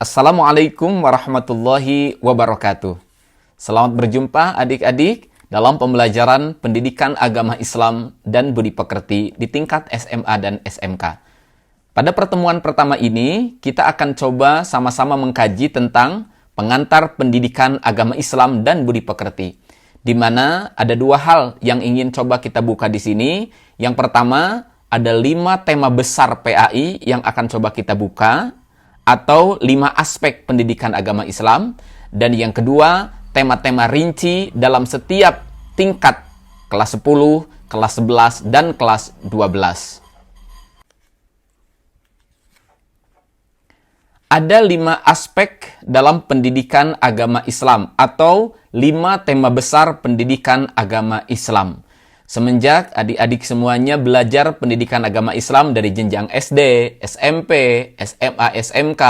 Assalamualaikum warahmatullahi wabarakatuh. Selamat berjumpa adik-adik dalam pembelajaran pendidikan agama Islam dan budi pekerti di tingkat SMA dan SMK. Pada pertemuan pertama ini, kita akan coba sama-sama mengkaji tentang pengantar pendidikan agama Islam dan budi pekerti. Di mana ada dua hal yang ingin coba kita buka di sini. Yang pertama, ada 5 tema besar PAI yang akan coba kita buka, atau 5 aspek pendidikan agama Islam. Dan yang kedua, tema-tema rinci dalam setiap tingkat kelas 10, kelas 11, dan kelas 12. Ada 5 aspek dalam pendidikan agama Islam, atau 5 tema besar pendidikan agama Islam. Semenjak adik-adik semuanya belajar pendidikan agama Islam dari jenjang SD, SMP, SMA, SMK,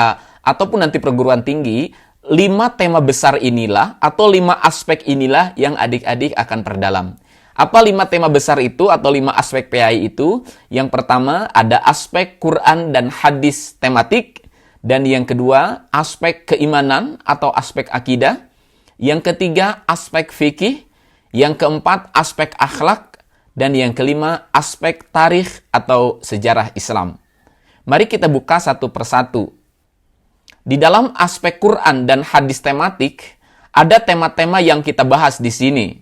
ataupun nanti perguruan tinggi, 5 tema besar inilah atau 5 aspek inilah yang adik-adik akan perdalam. Apa 5 tema besar itu atau 5 aspek PAI itu? Yang pertama ada aspek Quran dan hadis tematik, dan yang kedua aspek keimanan atau aspek akidah, yang ketiga aspek fikih, yang keempat aspek akhlak, dan yang kelima aspek tarikh atau sejarah Islam. Mari kita buka satu persatu. Di dalam aspek Quran dan hadis tematik, ada tema-tema yang kita bahas di sini.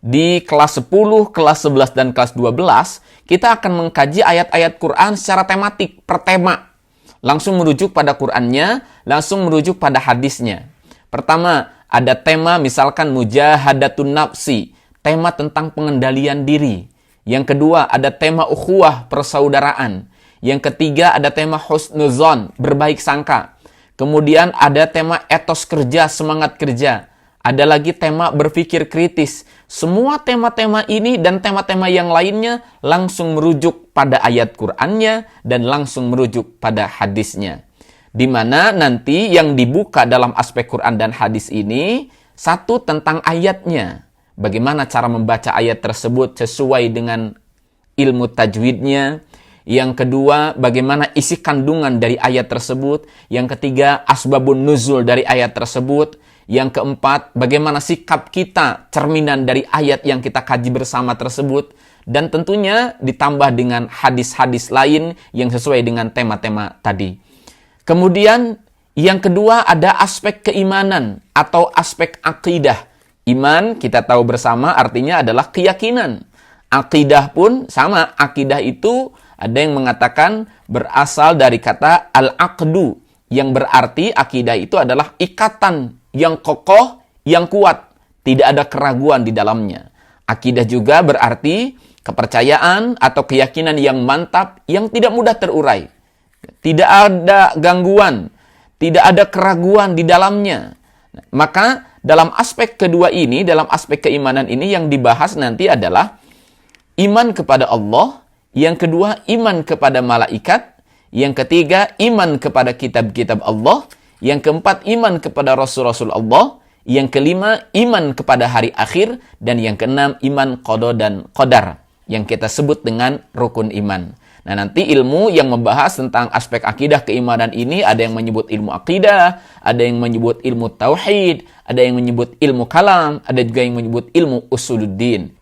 Di kelas 10, kelas 11, dan kelas 12, kita akan mengkaji ayat-ayat Quran secara tematik, per tema. Langsung merujuk pada Qurannya, langsung merujuk pada hadisnya. Pertama, ada tema misalkan mujahadatun nafsi, tema tentang pengendalian diri. Yang kedua, ada tema ukhuwah, persaudaraan. Yang ketiga, ada tema husnuzon, berbaik sangka. Kemudian ada tema etos kerja, semangat kerja. Ada lagi tema berpikir kritis. Semua tema-tema ini dan tema-tema yang lainnya langsung merujuk pada ayat Qur'annya dan langsung merujuk pada hadisnya. Di mana nanti yang dibuka dalam aspek Quran dan hadis ini, satu tentang ayatnya. Bagaimana cara membaca ayat tersebut sesuai dengan ilmu tajwidnya. Yang kedua, bagaimana isi kandungan dari ayat tersebut. Yang ketiga, asbabun nuzul dari ayat tersebut. Yang keempat, bagaimana sikap kita, cerminan dari ayat yang kita kaji bersama tersebut. Dan tentunya ditambah dengan hadis-hadis lain yang sesuai dengan tema-tema tadi. Kemudian yang kedua ada aspek keimanan atau aspek akidah. Iman kita tahu bersama artinya adalah keyakinan. Akidah pun sama. Akidah itu ada yang mengatakan berasal dari kata al-aqdu, yang berarti akidah itu adalah ikatan yang kokoh, yang kuat. Tidak ada keraguan di dalamnya. Akidah juga berarti kepercayaan atau keyakinan yang mantap, yang tidak mudah terurai. Tidak ada gangguan, tidak ada keraguan di dalamnya. Maka dalam aspek kedua ini, dalam aspek keimanan ini yang dibahas nanti adalah iman kepada Allah, yang kedua iman kepada malaikat, yang ketiga iman kepada kitab-kitab Allah, yang keempat iman kepada rasul-rasul Allah, yang kelima iman kepada hari akhir, dan yang keenam iman qada dan qadar, yang kita sebut dengan rukun iman. Nah, nanti ilmu yang membahas tentang aspek akidah keimanan ini ada yang menyebut ilmu akidah, ada yang menyebut ilmu tauhid, ada yang menyebut ilmu kalam, ada juga yang menyebut ilmu usuluddin.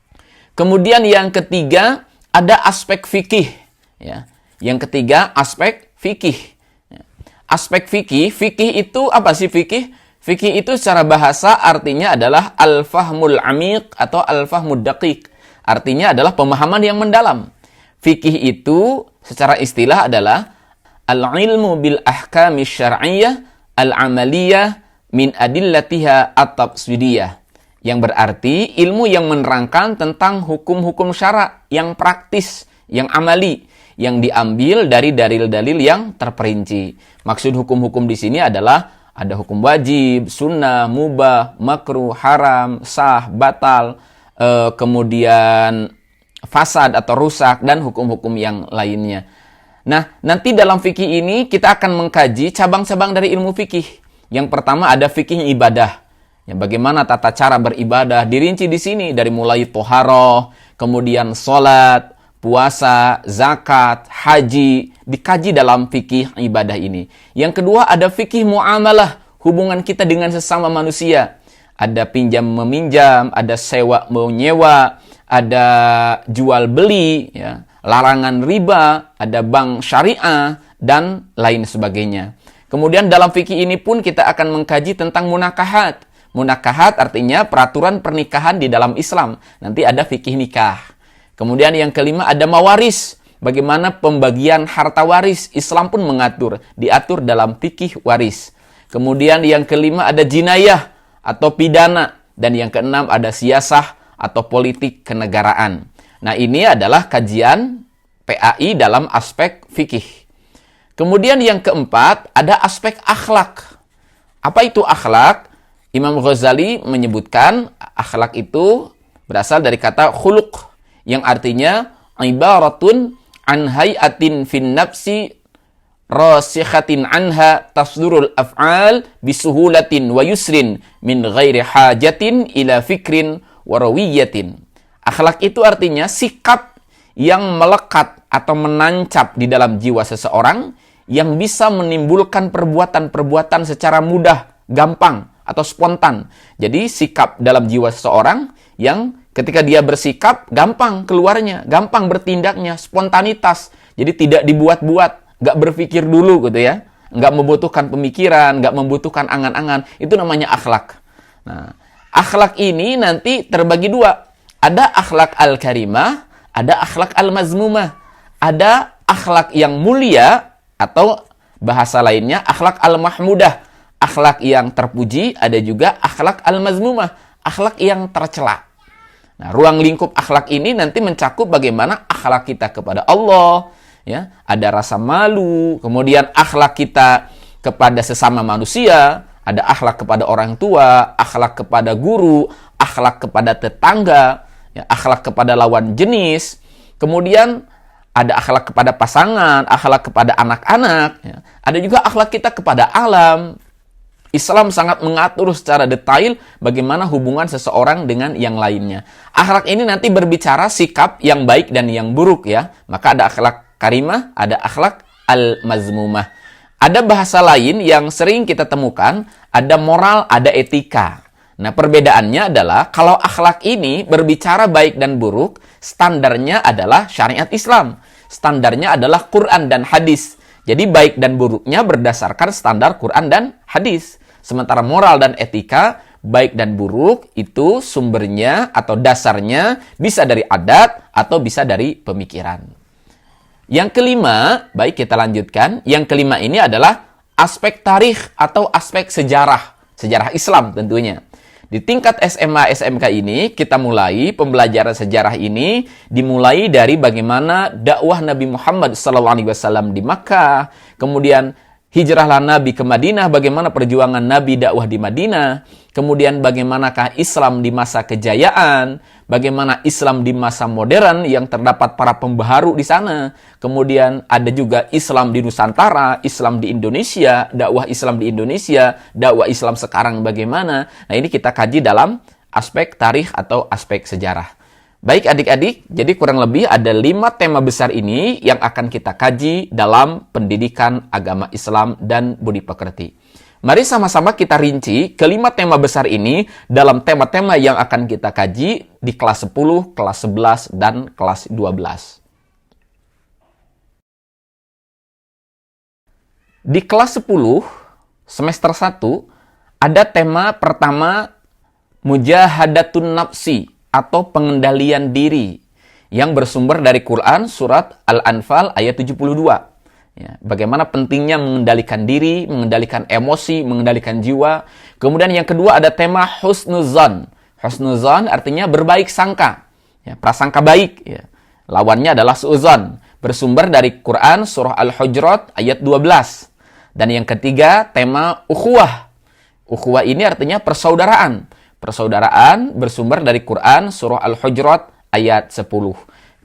Kemudian yang ketiga ada aspek fikih, ya. Yang ketiga aspek fikih. Aspek fikih, fikih itu apa sih fikih? Fikih itu secara bahasa artinya adalah al-fahmul amiq atau al-fahmud daqiq. Artinya adalah pemahaman yang mendalam. Fikih itu secara istilah adalah al-ilmu bil ahkami syar'iyyah al-amaliyah min adillatiha at-tafsidiyah. Yang berarti ilmu yang menerangkan tentang hukum-hukum syara yang praktis, yang amali, yang diambil dari dalil-dalil yang terperinci. Maksud hukum-hukum di sini adalah ada hukum wajib, sunnah, mubah, makruh, haram, sah, batal, kemudian fasad atau rusak, dan hukum-hukum yang lainnya. Nah, nanti dalam fikih ini kita akan mengkaji cabang-cabang dari ilmu fikih. Yang pertama ada fikih ibadah. Ya, bagaimana tata cara beribadah dirinci di sini dari mulai toharoh, kemudian sholat, puasa, zakat, haji, dikaji dalam fikih ibadah ini. Yang kedua ada fikih muamalah, hubungan kita dengan sesama manusia. Ada pinjam meminjam, ada sewa menyewa, ada jual beli, ya, larangan riba, ada bank syariah, dan lain sebagainya. Kemudian dalam fikih ini pun kita akan mengkaji tentang munakahat. Munakahat artinya peraturan pernikahan di dalam Islam. Nanti ada fikih nikah. Kemudian yang kelima ada mawaris. Bagaimana pembagian harta waris. Islam pun mengatur. Diatur dalam fikih waris. Kemudian yang kelima ada jinayah atau pidana. Dan yang keenam ada siasah atau politik kenegaraan. Nah ini adalah kajian PAI dalam aspek fikih. Kemudian yang keempat, ada aspek akhlak. Apa itu akhlak? Imam Ghazali menyebutkan akhlak itu berasal dari kata khuluq, yang artinya ibaratun an hayatin fin nafsi rasikhatin anha tasdurul af'al bisuhulatin wa yusrin min ghairi hajatin ila fikrin wa rawiyatin. Akhlak itu artinya sikap yang melekat atau menancap di dalam jiwa seseorang, yang bisa menimbulkan perbuatan-perbuatan secara mudah, gampang, atau spontan. Jadi sikap dalam jiwa seseorang yang ketika dia bersikap, gampang keluarnya, gampang bertindaknya, spontanitas. Jadi tidak dibuat-buat, nggak berpikir dulu gitu ya. Nggak membutuhkan pemikiran, nggak membutuhkan angan-angan. Itu namanya akhlak. Nah, akhlak ini nanti terbagi dua. Ada akhlak al-karimah, ada akhlak al-mazmumah. Ada akhlak yang mulia, atau bahasa lainnya akhlak al-mahmudah, akhlak yang terpuji. Ada juga akhlak al-mazmumah, akhlak yang tercela. Nah, ruang lingkup akhlak ini nanti mencakup bagaimana akhlak kita kepada Allah, ya, ada rasa malu, kemudian akhlak kita kepada sesama manusia, ada akhlak kepada orang tua, akhlak kepada guru, akhlak kepada tetangga, ya, akhlak kepada lawan jenis, kemudian ada akhlak kepada pasangan, akhlak kepada anak-anak. Ya. Ada juga akhlak kita kepada alam. Islam sangat mengatur secara detail bagaimana hubungan seseorang dengan yang lainnya. Akhlak ini nanti berbicara sikap yang baik dan yang buruk ya. Maka ada akhlak karimah, ada akhlak al-mazmumah. Ada bahasa lain yang sering kita temukan, ada moral, ada etika. Nah, perbedaannya adalah kalau akhlak ini berbicara baik dan buruk, standarnya adalah syariat Islam. Standarnya adalah Quran dan hadis. Jadi baik dan buruknya berdasarkan standar Quran dan hadis. Sementara moral dan etika, baik dan buruk itu sumbernya atau dasarnya bisa dari adat atau bisa dari pemikiran. Yang kelima, baik kita lanjutkan. Yang kelima ini adalah aspek tarikh atau aspek sejarah. Sejarah Islam tentunya. Di tingkat SMA, SMK ini, kita mulai pembelajaran sejarah ini dimulai dari bagaimana dakwah Nabi Muhammad SAW di Makkah, kemudian hijrahlah Nabi ke Madinah, bagaimana perjuangan Nabi dakwah di Madinah, kemudian bagaimanakah Islam di masa kejayaan, bagaimana Islam di masa modern yang terdapat para pembaharu di sana, kemudian ada juga Islam di Nusantara, Islam di Indonesia, dakwah Islam di Indonesia, dakwah Islam sekarang bagaimana. Nah ini kita kaji dalam aspek tarikh atau aspek sejarah. Baik adik-adik, jadi kurang lebih ada 5 tema besar ini yang akan kita kaji dalam pendidikan agama Islam dan budi pekerti. Mari sama-sama kita rinci kelima tema besar ini dalam tema-tema yang akan kita kaji di kelas 10, kelas 11, dan kelas 12. Di kelas 10, semester 1, ada tema pertama mujahadatun nafsi atau pengendalian diri yang bersumber dari Quran surat Al-Anfal ayat 72. Ya, bagaimana pentingnya mengendalikan diri, mengendalikan emosi, mengendalikan jiwa. Kemudian yang kedua ada tema husnuzan. Husnuzan artinya berbaik sangka, ya, prasangka baik. Ya. Lawannya adalah suuzan, bersumber dari Quran surah Al-Hujurat ayat 12. Dan yang ketiga tema ukhuwah. Ukhuwah ini artinya persaudaraan. Persaudaraan bersumber dari Quran surah Al-Hujurat ayat 10.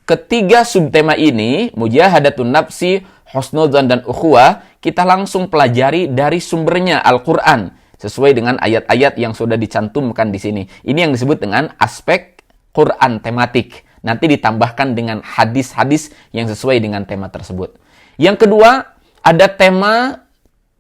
Ketiga subtema ini, mujahadatun nafsi, husnuzan, dan ukhuwah, kita langsung pelajari dari sumbernya Al-Quran sesuai dengan ayat-ayat yang sudah dicantumkan di sini. Ini yang disebut dengan aspek Quran tematik. Nanti ditambahkan dengan hadis-hadis yang sesuai dengan tema tersebut. Yang kedua, ada tema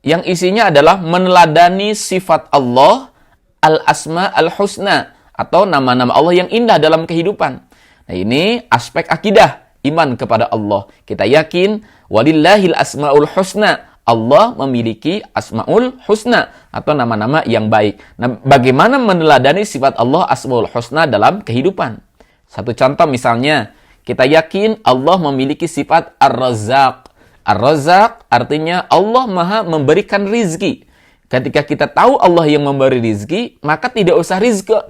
yang isinya adalah meneladani sifat Allah, al-asma al-husna, atau nama-nama Allah yang indah dalam kehidupan. Nah, ini aspek akidah, iman kepada Allah. Kita yakin, walillahil asma'ul husna. Allah memiliki asma'ul husna, atau nama-nama yang baik. Nah, bagaimana meneladani sifat Allah asma'ul husna dalam kehidupan? Satu contoh misalnya, kita yakin Allah memiliki sifat Ar-Razzaq. Ar-Razzaq artinya Allah Maha memberikan rizki. Ketika kita tahu Allah yang memberi rizki, maka tidak usah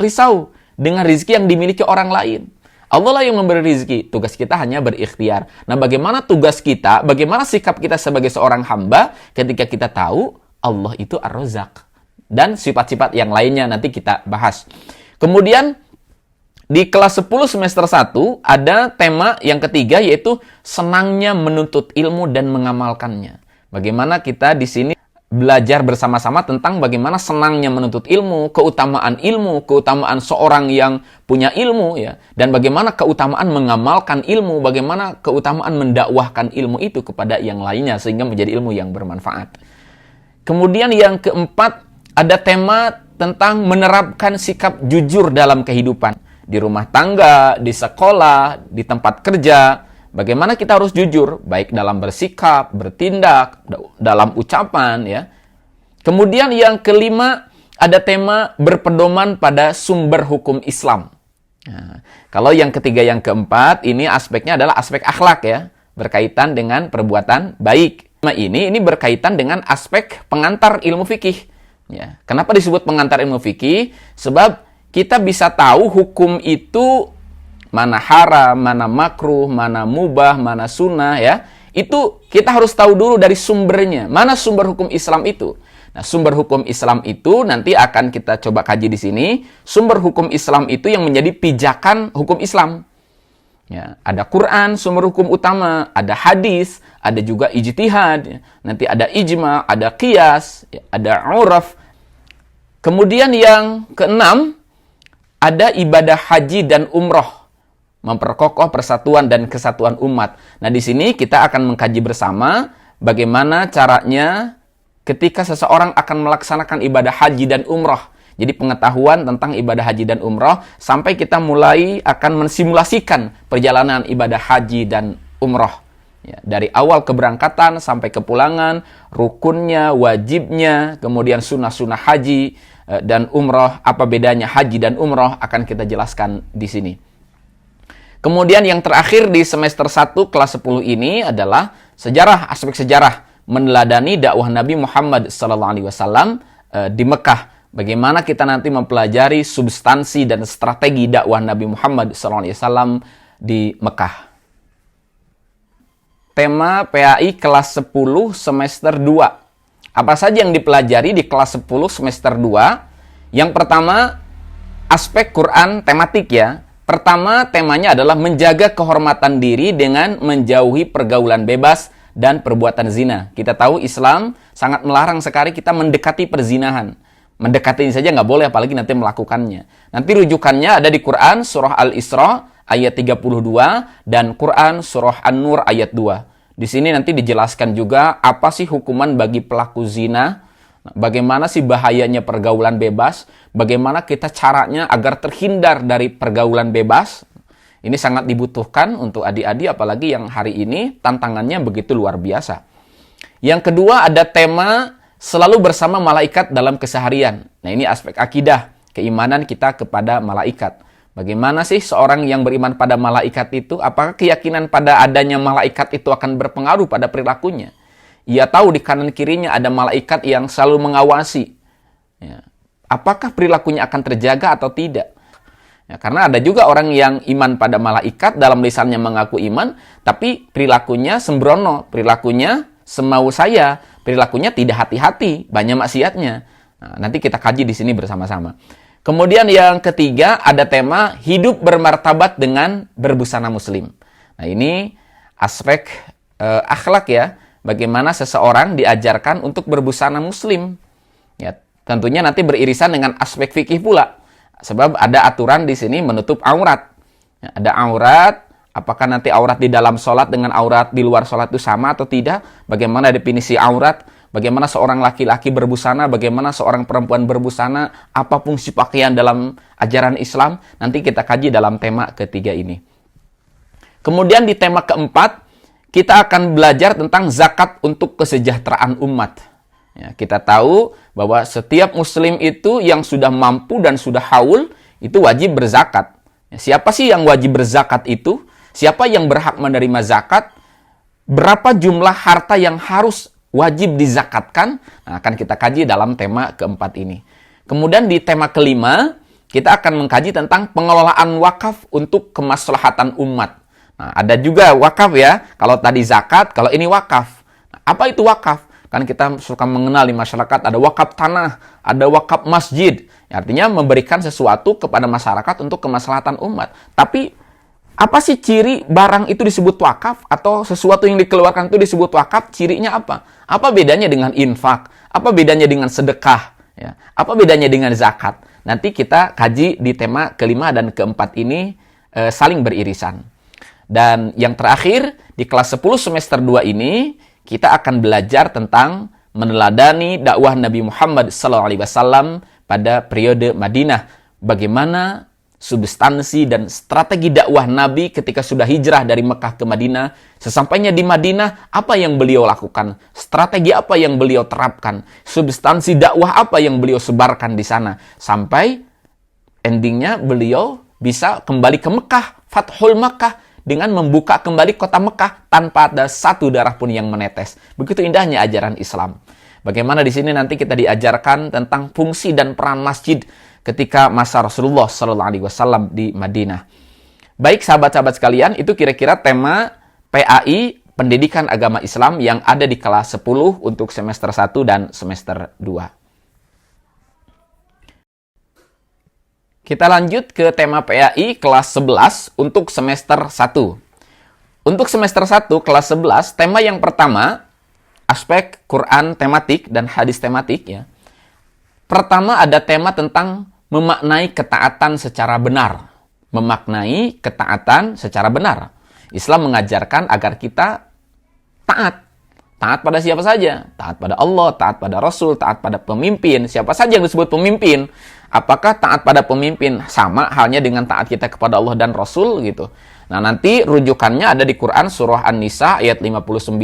risau dengan rizki yang dimiliki orang lain. Allah lah yang memberi rizki. Tugas kita hanya berikhtiar. Nah, bagaimana tugas kita, bagaimana sikap kita sebagai seorang hamba ketika kita tahu Allah itu Ar-Razzaq. Dan sifat-sifat yang lainnya nanti kita bahas. Kemudian, di kelas 10 semester 1 ada tema yang ketiga, yaitu senangnya menuntut ilmu dan mengamalkannya. Bagaimana kita di sini belajar bersama-sama tentang bagaimana senangnya menuntut ilmu, keutamaan seorang yang punya ilmu, ya, dan bagaimana keutamaan mengamalkan ilmu, bagaimana keutamaan mendakwahkan ilmu itu kepada yang lainnya sehingga menjadi ilmu yang bermanfaat. Kemudian yang keempat, ada tema tentang menerapkan sikap jujur dalam kehidupan. Di rumah tangga, di sekolah, di tempat kerja, bagaimana kita harus jujur, baik dalam bersikap, bertindak, dalam ucapan, ya. Kemudian yang kelima, ada tema berpedoman pada sumber hukum Islam. Nah, kalau yang ketiga, yang keempat, ini aspeknya adalah aspek akhlak, ya, berkaitan dengan perbuatan baik. Nah, ini berkaitan dengan aspek pengantar ilmu fikih. Ya. Kenapa disebut pengantar ilmu fikih? Sebab kita bisa tahu hukum itu mana haram, mana makruh, mana mubah, mana sunnah, ya. Itu kita harus tahu dulu dari sumbernya. Mana sumber hukum Islam itu? Nah, sumber hukum Islam itu nanti akan kita coba kaji di sini. Sumber hukum Islam itu yang menjadi pijakan hukum Islam. Ya, ada Quran, sumber hukum utama, ada hadis, ada juga ijtihad, ya. Nanti ada ijma, ada qiyas, ya, ada uraf. Kemudian yang keenam, ada ibadah haji dan umroh, memperkokoh persatuan dan kesatuan umat. Nah, di sini kita akan mengkaji bersama bagaimana caranya ketika seseorang akan melaksanakan ibadah haji dan umroh. Jadi pengetahuan tentang ibadah haji dan umroh sampai kita mulai akan mensimulasikan perjalanan ibadah haji dan umroh. Ya, dari awal keberangkatan sampai kepulangan, rukunnya, wajibnya, kemudian sunnah-sunnah haji dan umroh, apa bedanya haji dan umroh akan kita jelaskan di sini. Kemudian yang terakhir di semester 1 kelas 10 ini adalah sejarah, aspek sejarah meneladani dakwah Nabi Muhammad SAW di Mekah. Bagaimana kita nanti mempelajari substansi dan strategi dakwah Nabi Muhammad SAW di Mekah. Tema PAI kelas 10 semester 2. Apa saja yang dipelajari di kelas 10 semester 2? Yang pertama, aspek Quran tematik, ya. Pertama, temanya adalah menjaga kehormatan diri dengan menjauhi pergaulan bebas dan perbuatan zina. Kita tahu Islam sangat melarang sekali kita mendekati perzinahan. Mendekati ini saja nggak boleh, apalagi nanti melakukannya. Nanti rujukannya ada di Quran surah Al-Isra ayat 32 dan Quran surah An-Nur ayat 2. Di sini nanti dijelaskan juga apa sih hukuman bagi pelaku zina, bagaimana sih bahayanya pergaulan bebas, bagaimana kita caranya agar terhindar dari pergaulan bebas. Ini sangat dibutuhkan untuk adik-adik, apalagi yang hari ini tantangannya begitu luar biasa. Yang kedua, ada tema selalu bersama malaikat dalam keseharian. Nah, ini aspek akidah, keimanan kita kepada malaikat. Bagaimana sih seorang yang beriman pada malaikat itu? Apakah keyakinan pada adanya malaikat itu akan berpengaruh pada perilakunya? Ia tahu di kanan kirinya ada malaikat yang selalu mengawasi. Ya. Apakah perilakunya akan terjaga atau tidak? Ya, karena ada juga orang yang iman pada malaikat, dalam lisannya mengaku iman, tapi perilakunya sembrono, perilakunya semau saya, perilakunya tidak hati-hati, banyak maksiatnya. Nah, nanti kita kaji di sini bersama-sama. Kemudian yang ketiga, ada tema hidup bermartabat dengan berbusana muslim. Nah, ini aspek akhlak, ya. Bagaimana seseorang diajarkan untuk berbusana muslim. Ya, tentunya nanti beririsan dengan aspek fikih pula. Sebab ada aturan di sini menutup aurat. Ya, ada aurat, apakah nanti aurat di dalam sholat dengan aurat di luar sholat itu sama atau tidak? Bagaimana definisi aurat? Bagaimana seorang laki-laki berbusana? Bagaimana seorang perempuan berbusana? Apa fungsi pakaian dalam ajaran Islam? Nanti kita kaji dalam tema ketiga ini. Kemudian di tema keempat, kita akan belajar tentang zakat untuk kesejahteraan umat. Ya, kita tahu bahwa setiap muslim itu yang sudah mampu dan sudah haul, itu wajib berzakat. Siapa sih yang wajib berzakat itu? Siapa yang berhak menerima zakat? Berapa jumlah harta yang harus wajib dizakatkan? Nah, akan kita kaji dalam tema keempat ini. Kemudian di tema kelima, kita akan mengkaji tentang pengelolaan wakaf untuk kemaslahatan umat. Nah, ada juga wakaf ya. Kalau tadi zakat, kalau ini wakaf. Nah, apa itu wakaf? Kan kita suka mengenal di masyarakat, ada wakaf tanah, ada wakaf masjid. Artinya memberikan sesuatu kepada masyarakat untuk kemaslahatan umat. Tapi apa sih ciri barang itu disebut wakaf atau sesuatu yang dikeluarkan itu disebut wakaf? Cirinya apa? Apa bedanya dengan infak? Apa bedanya dengan sedekah? Ya. Apa bedanya dengan zakat? Nanti kita kaji di tema kelima dan keempat ini saling beririsan. Dan yang terakhir di kelas 10 semester 2 ini kita akan belajar tentang meneladani dakwah Nabi Muhammad SAW pada periode Madinah. Bagaimana substansi dan strategi dakwah Nabi ketika sudah hijrah dari Mekah ke Madinah. Sesampainya di Madinah, apa yang beliau lakukan? Strategi apa yang beliau terapkan? Substansi dakwah apa yang beliau sebarkan di sana? Sampai endingnya beliau bisa kembali ke Mekah, Fathul Mekah, dengan membuka kembali kota Mekah tanpa ada satu darah pun yang menetes. Begitu indahnya ajaran Islam. Bagaimana di sini nanti kita diajarkan tentang fungsi dan peran masjid ketika masa Rasulullah SAW di Madinah. Baik sahabat-sahabat sekalian, itu kira-kira tema PAI Pendidikan Agama Islam yang ada di kelas 10 untuk semester 1 dan semester 2. Kita lanjut ke tema PAI kelas 11 untuk semester 1. Untuk semester 1 kelas 11, tema yang pertama aspek Quran tematik dan hadis tematik ya. Pertama ada tema tentang memaknai ketaatan secara benar. Memaknai ketaatan secara benar. Islam mengajarkan agar kita taat. Taat pada siapa saja? Taat pada Allah, taat pada Rasul, taat pada pemimpin. Siapa saja yang disebut pemimpin? Apakah taat pada pemimpin sama halnya dengan taat kita kepada Allah dan Rasul gitu? Nah, nanti rujukannya ada di Quran surah An-Nisa ayat 59.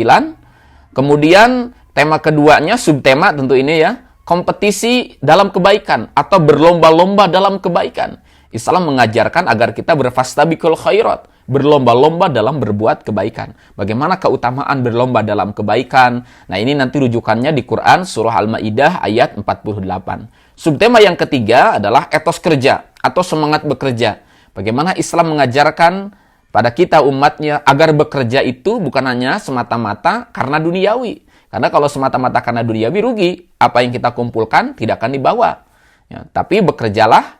Kemudian tema keduanya, subtema tentu ini ya, kompetisi dalam kebaikan atau berlomba-lomba dalam kebaikan. Islam mengajarkan agar kita berfastabiqul khairat, berlomba-lomba dalam berbuat kebaikan. Bagaimana keutamaan berlomba dalam kebaikan? Nah, ini nanti rujukannya di Quran surah Al-Maidah ayat 48. Subtema yang ketiga adalah etos kerja atau semangat bekerja. Bagaimana Islam mengajarkan pada kita umatnya agar bekerja itu bukan hanya semata-mata karena duniawi. Karena kalau semata-mata karena duniawi rugi. Apa yang kita kumpulkan tidak akan dibawa. Ya, tapi bekerjalah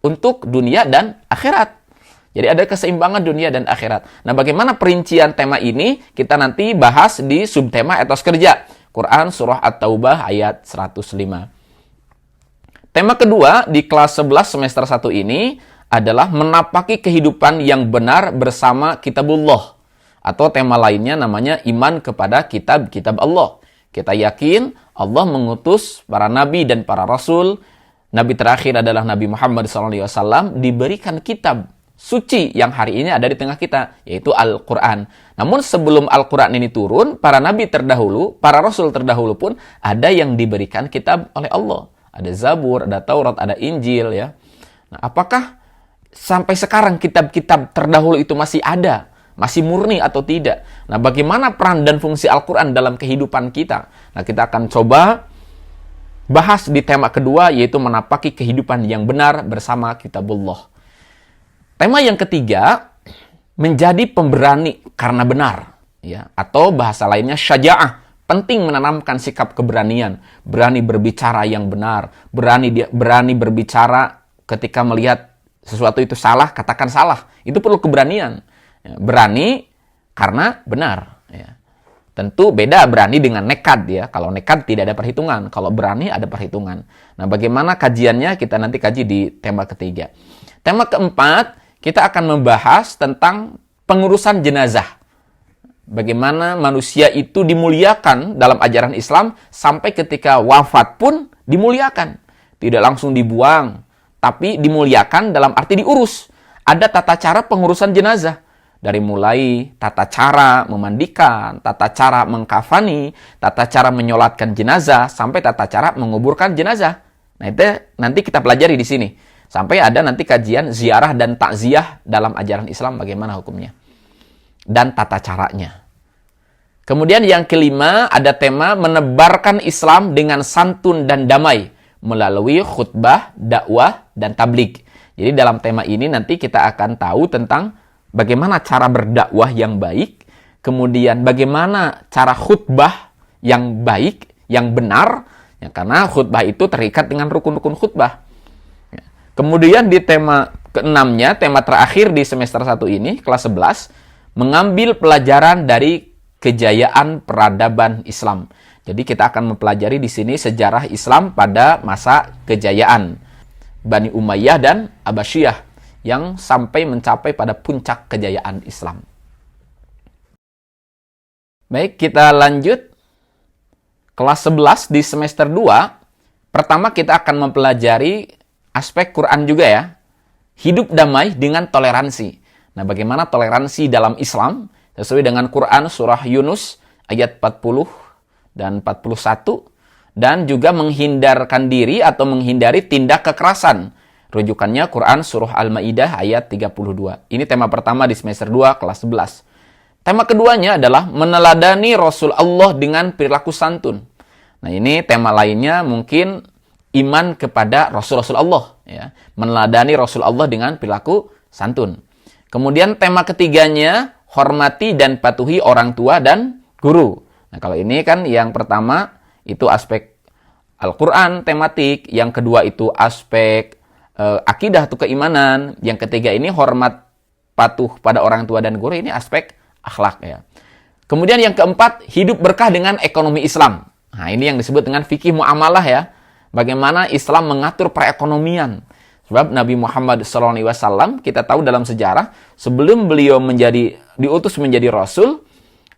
untuk dunia dan akhirat. Jadi ada keseimbangan dunia dan akhirat. Nah, bagaimana perincian tema ini? Kita nanti bahas di subtema etos kerja. Quran surah At-Taubah ayat 105. Tema kedua di kelas 11 semester 1 ini adalah menapaki kehidupan yang benar bersama kitabullah. Atau tema lainnya namanya iman kepada kitab-kitab Allah. Kita yakin Allah mengutus para nabi dan para rasul. Nabi terakhir adalah Nabi Muhammad SAW diberikan kitab suci yang hari ini ada di tengah kita, yaitu Al-Quran. Namun sebelum Al-Quran ini turun, para nabi terdahulu, para rasul terdahulu pun ada yang diberikan kitab oleh Allah. Ada Zabur, ada Taurat, ada Injil ya. Nah, apakah sampai sekarang kitab-kitab terdahulu itu masih ada? Masih murni atau tidak? Nah, bagaimana peran dan fungsi Al-Quran dalam kehidupan kita? Nah, kita akan coba bahas di tema kedua, yaitu menapaki kehidupan yang benar bersama kitabullah. Tema yang ketiga, menjadi pemberani karena benar. Ya, atau bahasa lainnya syaja'ah. Penting menanamkan sikap keberanian. Berani berbicara yang benar. Berani berbicara ketika melihat sesuatu itu salah, katakan salah. Itu perlu keberanian. Ya, berani karena benar. Ya. Tentu beda berani dengan nekat ya. Kalau nekat tidak ada perhitungan. Kalau berani ada perhitungan. Nah, bagaimana kajiannya kita nanti kaji di tema ketiga. Tema keempat, kita akan membahas tentang pengurusan jenazah. Bagaimana manusia itu dimuliakan dalam ajaran Islam sampai ketika wafat pun dimuliakan. Tidak langsung dibuang, tapi dimuliakan dalam arti diurus. Ada tata cara pengurusan jenazah. Dari mulai tata cara memandikan, tata cara mengkafani, tata cara menyolatkan jenazah, sampai tata cara menguburkan jenazah. Nah, itu nanti kita pelajari di sini. Sampai ada nanti kajian ziarah dan takziah dalam ajaran Islam bagaimana hukumnya. Dan tata caranya. Kemudian yang kelima ada tema menebarkan Islam dengan santun dan damai melalui khutbah, dakwah, dan tabligh. Jadi dalam tema ini nanti kita akan tahu tentang bagaimana cara berdakwah yang baik, kemudian bagaimana cara khutbah yang baik, yang benar, ya, karena khutbah itu terikat dengan rukun-rukun khutbah. Ya. Kemudian di tema keenamnya, tema terakhir di semester 1 ini, kelas 11, mengambil pelajaran dari kejayaan peradaban Islam. Jadi kita akan mempelajari di sini sejarah Islam pada masa kejayaan Bani Umayyah dan Abbasiyah yang sampai mencapai pada puncak kejayaan Islam. Baik, kita lanjut. Kelas 11 di semester 2, pertama kita akan mempelajari aspek Quran juga ya. Hidup damai dengan toleransi. Nah, bagaimana toleransi dalam Islam sesuai dengan Quran surah Yunus ayat 40 dan 41, dan juga menghindarkan diri atau menghindari tindak kekerasan. Rujukannya Quran surah Al-Maidah ayat 32. Ini tema pertama di semester 2 kelas 11. Tema keduanya adalah meneladani Rasul Allah dengan perilaku santun. Nah, ini tema lainnya mungkin iman kepada Rasul-Rasul Allah, ya. Meneladani Rasul Allah dengan perilaku santun. Kemudian tema ketiganya hormati dan patuhi orang tua dan guru. Nah, kalau ini kan yang pertama itu aspek Al-Quran tematik, yang kedua itu aspek akidah atau keimanan, yang ketiga ini hormat patuh pada orang tua dan guru, ini aspek akhlak ya. Kemudian yang keempat, hidup berkah dengan ekonomi Islam. Nah, ini yang disebut dengan fikih muamalah ya. Bagaimana Islam mengatur perekonomian. Sebab Nabi Muhammad SAW, kita tahu dalam sejarah, sebelum beliau diutus menjadi Rasul,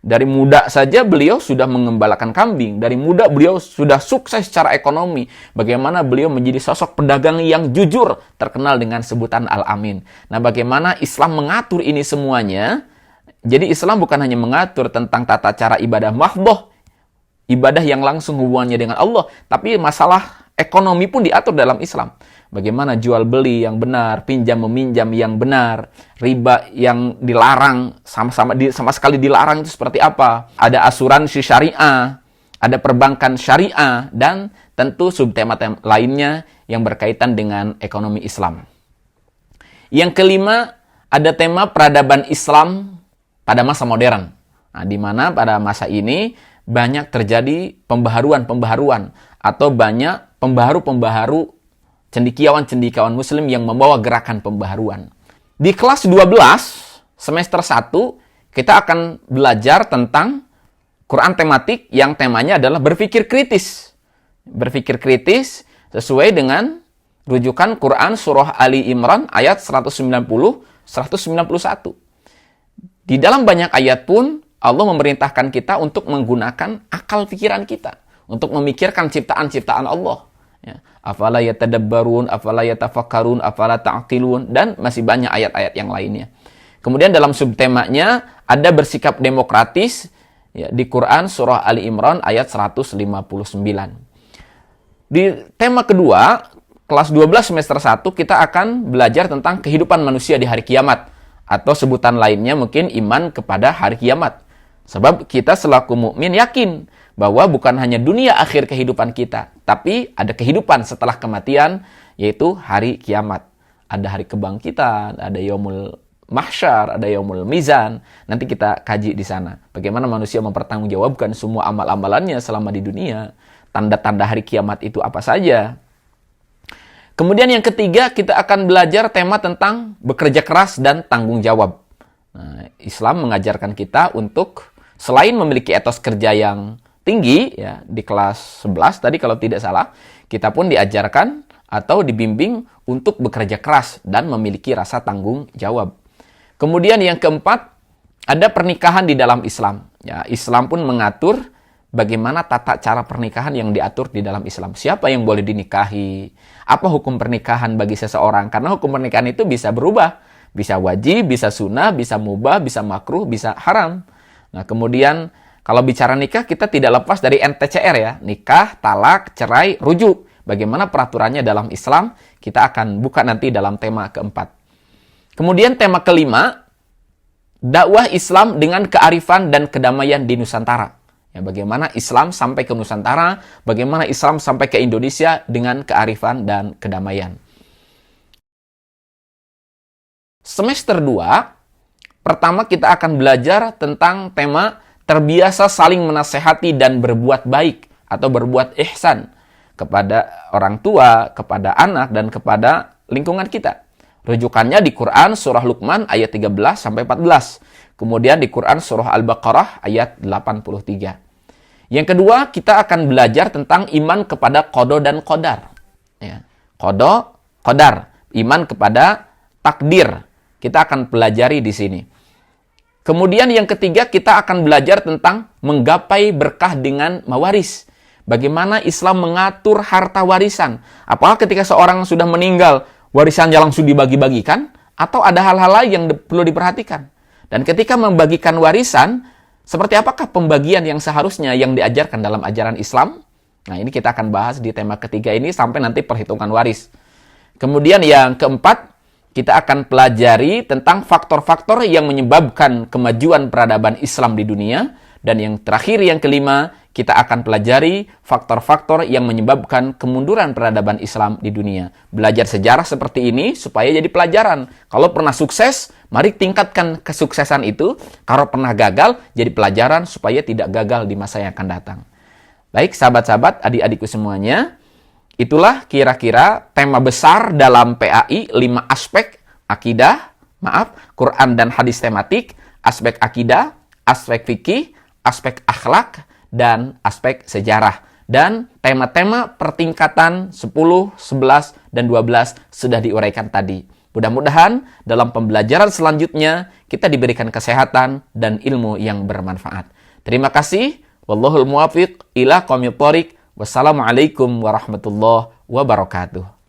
dari muda saja beliau sudah mengembalakan kambing. Dari muda beliau sudah sukses secara ekonomi. Bagaimana beliau menjadi sosok pedagang yang jujur, terkenal dengan sebutan Al-Amin. Nah, bagaimana Islam mengatur ini semuanya. Jadi Islam bukan hanya mengatur tentang tata cara ibadah mahdoh, ibadah yang langsung hubungannya dengan Allah, tapi masalah ekonomi pun diatur dalam Islam. Bagaimana jual beli yang benar, pinjam meminjam yang benar, riba yang dilarang, sama sekali dilarang itu seperti apa. Ada asuransi syariah, ada perbankan syariah, dan tentu subtema-tema lainnya yang berkaitan dengan ekonomi Islam. Yang kelima, ada tema peradaban Islam pada masa modern. Nah, di mana pada masa ini banyak terjadi pembaharuan atau banyak pembaharu cendekiawan muslim yang membawa gerakan pembaharuan. Di kelas 12 semester 1 kita akan belajar tentang Quran tematik yang temanya adalah berpikir kritis. Berpikir kritis sesuai dengan rujukan Quran surah Ali Imran ayat 190-191. Di dalam banyak ayat pun Allah memerintahkan kita untuk menggunakan akal pikiran kita untuk memikirkan ciptaan-ciptaan Allah. Ya. Afala yatadabbarun, afala yatafakkarun, afala ta'qilun, dan masih banyak ayat-ayat yang lainnya. Kemudian dalam subtemanya ada bersikap demokratis ya, di Quran surah Ali Imran ayat 159. Di tema kedua, kelas 12 semester 1 kita akan belajar tentang kehidupan manusia di hari kiamat, atau sebutan lainnya mungkin iman kepada hari kiamat. Sebab kita selaku mukmin yakin bahwa bukan hanya dunia akhir kehidupan kita, tapi ada kehidupan setelah kematian, yaitu hari kiamat. Ada hari kebangkitan, ada yaumul mahsyar, ada yaumul mizan. Nanti kita kaji di sana. Bagaimana manusia mempertanggungjawabkan semua amal-amalannya selama di dunia. Tanda-tanda hari kiamat itu apa saja. Kemudian yang ketiga, kita akan belajar tema tentang bekerja keras dan tanggung jawab. Nah, Islam mengajarkan kita untuk selain memiliki etos kerja yang tinggi, ya, di kelas 11 tadi kalau tidak salah, kita pun diajarkan atau dibimbing untuk bekerja keras dan memiliki rasa tanggung jawab. Kemudian yang keempat, ada pernikahan di dalam Islam. Ya, Islam pun mengatur bagaimana tata cara pernikahan yang diatur di dalam Islam. Siapa yang boleh dinikahi? Apa hukum pernikahan bagi seseorang? Karena hukum pernikahan itu bisa berubah. Bisa wajib, bisa sunnah, bisa mubah, bisa makruh, bisa haram. Nah, kemudian kalau bicara nikah, kita tidak lepas dari NTCR ya. Nikah, talak, cerai, rujuk. Bagaimana peraturannya dalam Islam, kita akan buka nanti dalam tema keempat. Kemudian tema kelima, dakwah Islam dengan kearifan dan kedamaian di Nusantara. Ya, bagaimana Islam sampai ke Nusantara, bagaimana Islam sampai ke Indonesia dengan kearifan dan kedamaian. Semester 2, pertama kita akan belajar tentang tema terbiasa saling menasehati dan berbuat baik atau berbuat ihsan kepada orang tua, kepada anak, dan kepada lingkungan kita. Rujukannya di Quran surah Luqman ayat 13-14. Kemudian di Quran surah Al-Baqarah ayat 83. Yang kedua, kita akan belajar tentang iman kepada qada dan qadar. Ya. Qada, qadar. Iman kepada takdir. Kita akan pelajari di sini. Kemudian yang ketiga, kita akan belajar tentang menggapai berkah dengan mawaris. Bagaimana Islam mengatur harta warisan. Apakah ketika seorang sudah meninggal, warisannya langsung dibagi-bagikan? Atau ada hal-hal lain yang perlu diperhatikan? Dan ketika membagikan warisan, seperti apakah pembagian yang seharusnya yang diajarkan dalam ajaran Islam? Nah, ini kita akan bahas di tema ketiga ini sampai nanti perhitungan waris. Kemudian yang keempat, kita akan pelajari tentang faktor-faktor yang menyebabkan kemajuan peradaban Islam di dunia. Dan yang terakhir, yang kelima, kita akan pelajari faktor-faktor yang menyebabkan kemunduran peradaban Islam di dunia. Belajar sejarah seperti ini supaya jadi pelajaran. Kalau pernah sukses, mari tingkatkan kesuksesan itu. Kalau pernah gagal, jadi pelajaran supaya tidak gagal di masa yang akan datang. Baik, sahabat-sahabat, adik-adikku semuanya, itulah kira-kira tema besar dalam PAI, 5 aspek akidah, Quran dan hadis tematik, aspek akidah, aspek fikih, aspek akhlak, dan aspek sejarah. Dan tema-tema pertingkatan 10, 11, dan 12 sudah diuraikan tadi. Mudah-mudahan dalam pembelajaran selanjutnya kita diberikan kesehatan dan ilmu yang bermanfaat. Terima kasih. Wallahul muwaffiq ila aqwamit thoriq. Wassalamualaikum warahmatullahi wabarakatuh.